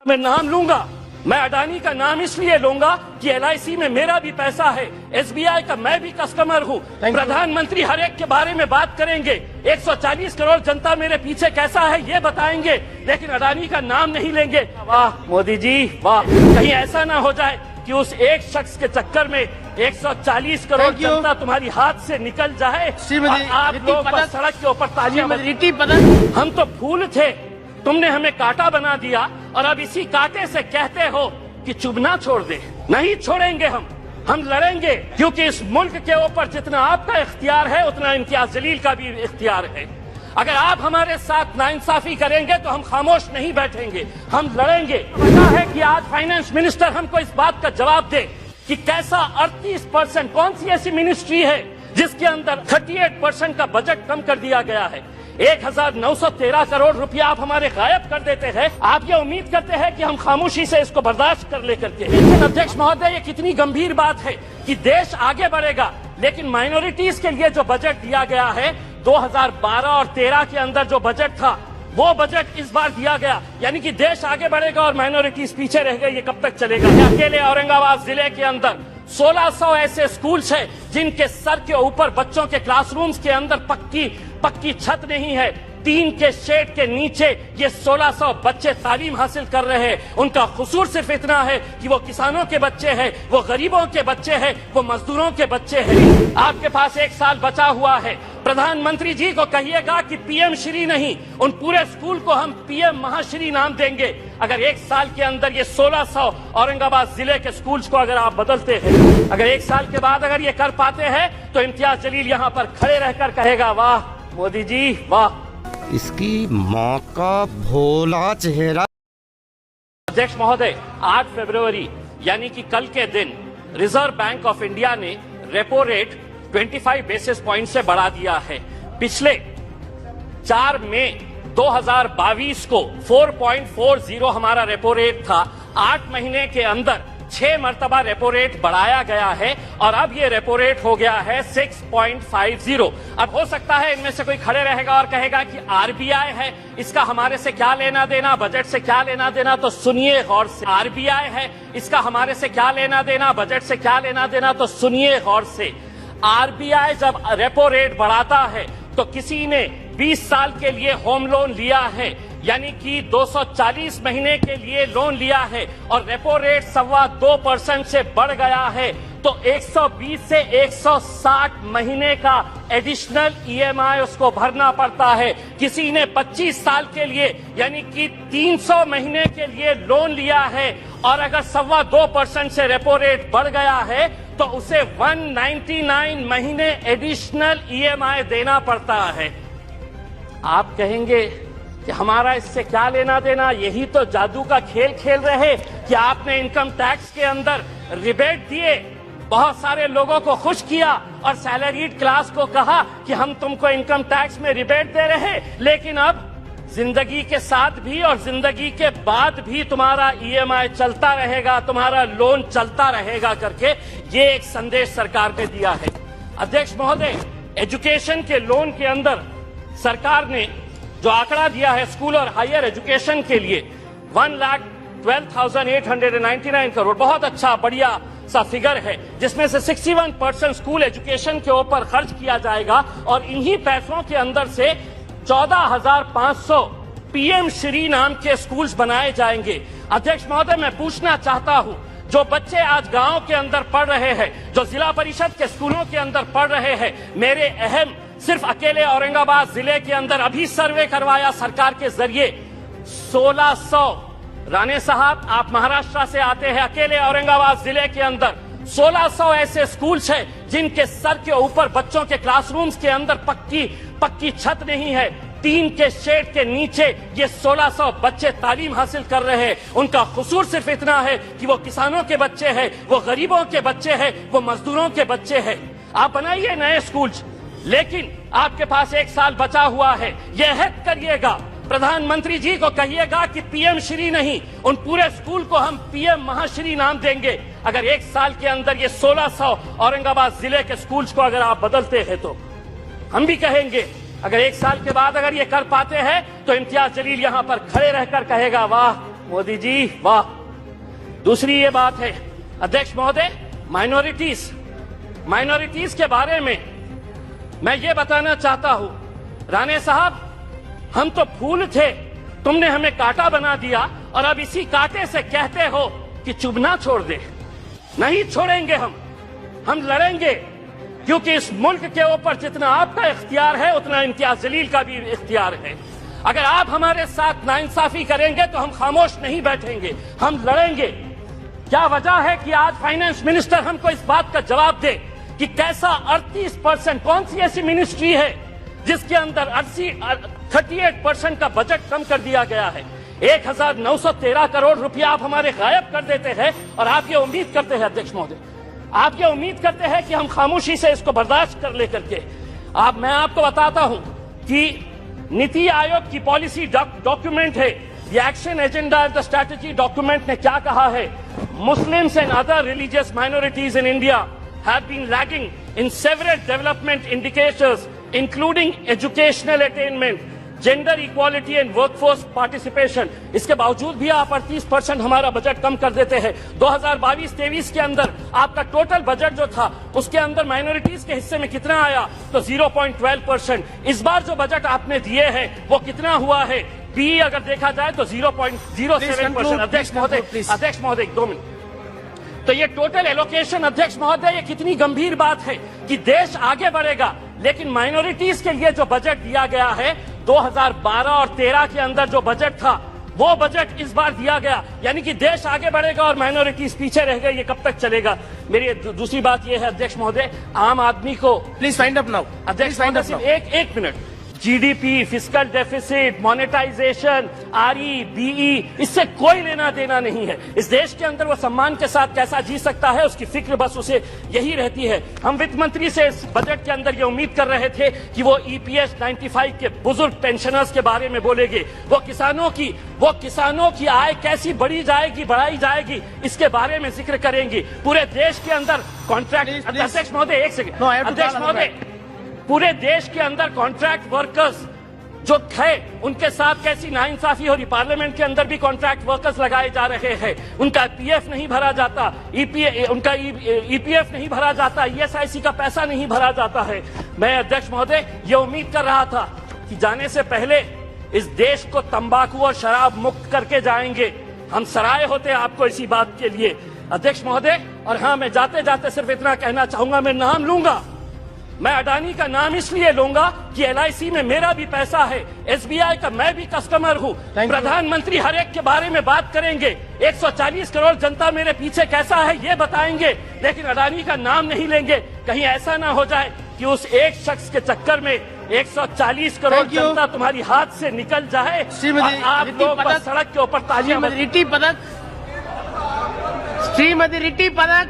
मैं नाम लूंगा, मैं अडानी का नाम इसलिए लूंगा कि LIC में मेरा भी पैसा है, SBI का मैं भी कस्टमर हूँ। प्रधानमंत्री हर एक के बारे में बात करेंगे, 140 करोड़ जनता मेरे पीछे कैसा है ये बताएंगे, लेकिन अडानी का नाम नहीं लेंगे। वाह मोदी जी वाह, कहीं ऐसा ना हो जाए कि उस एक शख्स के चक्कर में 140 करोड़ जनता तुम्हारी हाथ से निकल जाए और आप लोग बस सड़क के ऊपर तालियां। हम तो फूल थे, तुमने हमें कांटा बना दिया और अब इसी कांटे से कहते हो कि चुभना छोड़ दे। नहीं छोड़ेंगे, हम लड़ेंगे, क्योंकि इस मुल्क के ऊपर जितना आपका इख्तियार है उतना इम्तियाज जलील का भी इख्तियार है। अगर आप हमारे साथ नाइंसाफी करेंगे तो हम खामोश नहीं बैठेंगे, हम लड़ेंगे। पता है कि आज फाइनेंस मिनिस्टर हमको इस बात का जवाब दे कि कैसा 38%, कौन सी ऐसी मिनिस्ट्री है जिसके अंदर 38% का बजट कम कर दिया गया है। 1913 करोड़ रुपया आप हमारे गायब कर देते हैं। आप ये उम्मीद करते हैं कि हम खामोशी से इसको बर्दाश्त कर ले करके। लेकिन अध्यक्ष महोदय, ये कितनी गंभीर बात है कि देश आगे बढ़ेगा, लेकिन माइनॉरिटीज के लिए जो बजट दिया गया है 2012 और 13 के अंदर जो बजट था वो बजट इस बार दिया गया, यानी कि देश आगे बढ़ेगा और माइनॉरिटीज पीछे रह गए। ये कब तक चलेगा? अकेले औरंगाबाद जिले के अंदर 1600 ऐसे स्कूल्स हैं जिनके सर के ऊपर बच्चों के क्लासरूम्स के अंदर पक्की छत नहीं है, टीन के शेड के नीचे ये 1600 बच्चे तालीम हासिल कर रहे हैं। उनका कसूर सिर्फ इतना है कि वो किसानों के बच्चे हैं, वो गरीबों के बच्चे हैं, वो मजदूरों के बच्चे हैं। आपके पास 1 साल बचा हुआ है, प्रधानमंत्री जी को कहिएगा कि PM श्री नहीं, उन पूरे स्कूल को हम PM महाश्री नाम देंगे। अगर 1 साल के अंदर ये 1600 औरंगाबाद जिले के स्कूल्स को अगर आप बदलते हैं, अगर 1 साल के बाद अगर ये कर पाते हैं, तो इम्तियाज जलील यहाँ पर खड़े रहकर कहेगा वाह मोदी जी वाह। इसकी माँ का भोला चेहरा। अध्यक्ष महोदय, 8 फरवरी यानी कि कल के दिन रिजर्व बैंक ऑफ इंडिया ने रेपो रेट 25 बेसिस पॉइंट से बढ़ा दिया है। पिछले 4 मई 2022 को 4.40 हमारा रेपो रेट था। 8 महीने के अंदर 6 मरतबा रेपो रेट बढ़ाया गया है और अब ये रेपो रेट हो गया है 6.50। अब हो सकता है इनमें से कोई खड़े रहेगा और कहेगा कि RBI है, इसका हमारे से क्या लेना देना, बजट से क्या लेना देना। तो सुनिए गौर से, RBI है, इसका हमारे से क्या लेना देना, बजट से क्या लेना देना। तो सुनिए गौर से, RBI जब रेपो रेट बढ़ाता है तो किसी ने 20 साल के लिए होम लोन लिया है, यानी कि 240 महीने के लिए लोन लिया है और रेपो रेट 2.25% से बढ़ गया है, तो 120 से 160 महीने का एडिशनल EMI उसको भरना पड़ता है। किसी ने 25 साल के लिए यानी कि 300 महीने के लिए लोन लिया है और अगर 2.25% से रेपो रेट बढ़ गया है तो उसे 199 महीने एडिशनल EMI देना पड़ता है। आप कहेंगे कि हमारा इससे क्या लेना देना, यही तो जादू का खेल खेल रहे कि आपने इनकम टैक्स के अंदर रिबेट दिए, बहुत सारे लोगों को खुश किया और सैलरीड क्लास को कहा कि हम तुमको इनकम टैक्स में रिबेट दे रहे, लेकिन अब जिंदगी के साथ भी और जिंदगी के बाद भी तुम्हारा EMI चलता रहेगा, तुम्हारा लोन चलता रहेगा करके ये एक संदेश सरकार ने दिया है। अध्यक्ष महोदय, एजुकेशन के लोन के अंदर सरकार ने जो आंकड़ा दिया है स्कूल और हायर एजुकेशन के लिए 1,12,899 करोड़, बहुत अच्छा बढ़िया सा फिगर है, जिसमें से 61% स्कूल एजुकेशन के ऊपर खर्च किया जाएगा और इन्हीं पैसों के अंदर से 14,500 PM श्री नाम के स्कूल्स बनाए जाएंगे। अध्यक्ष महोदय, मैं पूछना चाहता हूं, जो बच्चे आज गांव के अंदर पढ़ रहे हैं, जो जिला परिषद के स्कूलों के अंदर पढ़ रहे हैं, मेरे अहम सिर्फ अकेले औरंगाबाद जिले के अंदर अभी सर्वे करवाया सरकार के जरिए 1600। राणे साहब, आप महाराष्ट्र से आते हैं, अकेले औरंगाबाद जिले के अंदर 1600 ऐसे स्कूल्स हैं जिनके सर के ऊपर बच्चों के क्लासरूम्स के अंदर पक्की छत नहीं है, टीन के शेड के नीचे ये 1600 बच्चे तालीम हासिल कर रहे हैं। उनका कसूर सिर्फ इतना है कि वो किसानों के बच्चे हैं, वो गरीबों के बच्चे हैं, वो मजदूरों के बच्चे हैं। आप बनाइए नए स्कूल्स, लेकिन आपके पास 1 साल बचा हुआ है, यह अहद करिएगा, प्रधानमंत्री जी को कहिएगा कि PM श्री नहीं, उन पूरे स्कूल को हम PM महाश्री नाम देंगे। अगर 1 साल के अंदर ये 1600 औरंगाबाद जिले के स्कूल्स को अगर आप बदलते हैं तो हम भी कहेंगे, अगर 1 साल के बाद अगर ये कर पाते हैं तो इम्तियाज जलील यहाँ पर खड़े रहकर कहेगा वाह मोदी जी वाह। दूसरी ये बात है अध्यक्ष महोदय, माइनॉरिटीज के बारे में मैं ये बताना चाहता हूं, राणे साहब हम तो फूल थे, तुमने हमें कांटा बना दिया और अब इसी कांटे से कहते हो कि चुभना छोड़ दे। नहीं छोड़ेंगे हम लड़ेंगे, क्योंकि इस मुल्क के ऊपर जितना आपका इख्तियार है उतना इम्तियाज जलील का भी इख्तियार है। अगर आप हमारे साथ नाइंसाफी करेंगे तो हम खामोश नहीं बैठेंगे, हम लड़ेंगे। क्या वजह है कि आज फाइनेंस मिनिस्टर हमको इस बात का जवाब दे कि कैसा 38%, कौन सी ऐसी मिनिस्ट्री है जिसके अंदर 38% का बजट कम कर दिया गया है। 1913 करोड़ रुपया आप हमारे गायब कर देते हैं और आप ये उम्मीद करते हैं अध्यक्ष महोदय, आप ये उम्मीद करते हैं कि हम खामोशी से इसको बर्दाश्त कर लेकर के। मैं आपको बताता हूं कि नीति आयोग की पॉलिसी डॉक्यूमेंट है, the action agenda and the strategy document ने क्या कहा है, Muslims and other religious minorities in India have been lagging in several development indicators including educational attainment, gender equality and workforce participation। इसके बावजूद भी आप 38% हमारा बजट कम कर देते हैं। 2022-23 के अंदर आपका टोटल बजट जो था उसके अंदर माइनॉरिटीज के हिस्से में कितना आया, तो 0.12%। इस बार जो बजट आपने दिए हैं वो कितना हुआ है, बी अगर देखा जाए तो 0.07%। अध्यक्ष महोदय 2 मिनट। तो ये टोटल एलोकेशन अध्यक्ष महोदय, ये कितनी गंभीर बात है कि देश आगे बढ़ेगा, लेकिन माइनॉरिटीज के लिए जो बजट दिया गया है 2012 और 13 के अंदर जो बजट था वो बजट इस बार दिया गया, यानी कि देश आगे बढ़ेगा और माइनॉरिटीज पीछे रह गए। ये कब तक चलेगा? मेरी दूसरी बात ये है अध्यक्ष महोदय, आम आदमी को प्लीज फाइंड अप नाउ। अध्यक्ष महोदय एक minute, GDP, fiscal deficit, monetisation, RE, BE, इससे कोई लेना देना नहीं है। इस देश के अंदर वो सम्मान के साथ कैसा जी सकता है, उसकी फिक्र बस उसे यही रहती है। हम वित्त मंत्री से इस बजट के अंदर ये उम्मीद कर रहे थे कि वो ईपीएस 95 के बुजुर्ग पेंशनर्स के बारे में बोलेंगे, वो किसानों की आय कैसी बढ़ाई जाएगी इसके बारे में जिक्र करेंगी। पूरे देश के अंदर कॉन्ट्रैक्ट, अध्यक्ष महोदय एक सेकंड, अध्यक्ष महोदय, पूरे देश के अंदर कॉन्ट्रैक्ट वर्कर्स जो थे उनके साथ कैसी नाइंसाफी हो रही। पार्लियामेंट के अंदर भी कॉन्ट्रैक्ट वर्कर्स लगाए जा रहे हैं, उनका पीएफ नहीं भरा जाता, उनका ईपीएफ नहीं भरा जाता, ईएसआईसी का पैसा नहीं भरा जाता है। मैं अध्यक्ष महोदय ये उम्मीद कर रहा था कि जाने से पहले इस देश को तंबाकू और शराब मुक्त करके जाएंगे। हम सराय होते आपको इसी बात के लिए अध्यक्ष महोदय। और हाँ, मैं जाते जाते सिर्फ इतना कहना चाहूंगा, मैं नाम लूंगा, मैं अडानी का नाम इसलिए लूंगा कि एलआईसी में मेरा भी पैसा है, एसबीआई का मैं भी कस्टमर हूं। प्रधानमंत्री हर एक के बारे में बात करेंगे, 140 करोड़ जनता मेरे पीछे कैसा है ये बताएंगे, लेकिन अडानी का नाम नहीं लेंगे। कहीं ऐसा ना हो जाए कि उस एक शख्स के चक्कर में 140 करोड़ जनता तुम्हारी हाथ से निकल जाए और आप लोग बस सड़क के ऊपर तालियां। श्रीमती रिटी पदक